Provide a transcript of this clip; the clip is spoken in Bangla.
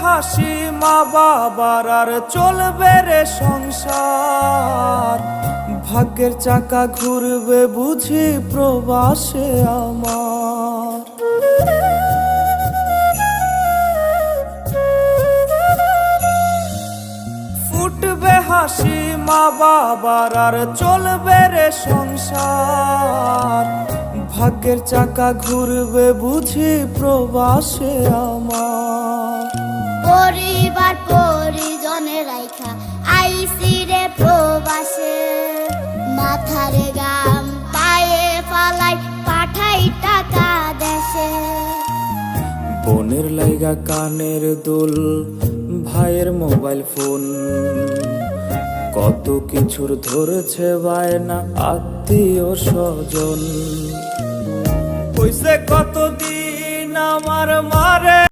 হাসি মা বাবার আর চলবে রে সংসার। ভাগ্যের চাকা ঘুরবে বুঝি প্রবাসে আমার। ফুটবে হাসি মা বাবার আর চলবে রে সংসার। ভাগ্যের চাকা ঘুরবে বুঝি প্রবাসে আমার। পরিবার পরিজনের রাইখা আইসি রে প্রবাসে, মাথারে গাম পায়ে ফালাই পাঠাই টাকা দেশে। বোনের লাইগা কানের দুল, ভাইয়ের মোবাইল ফোন, কত কিছুর ধরেছে বায়না আত্মীয় স্বজন। কইছে কতদিন আমার মারে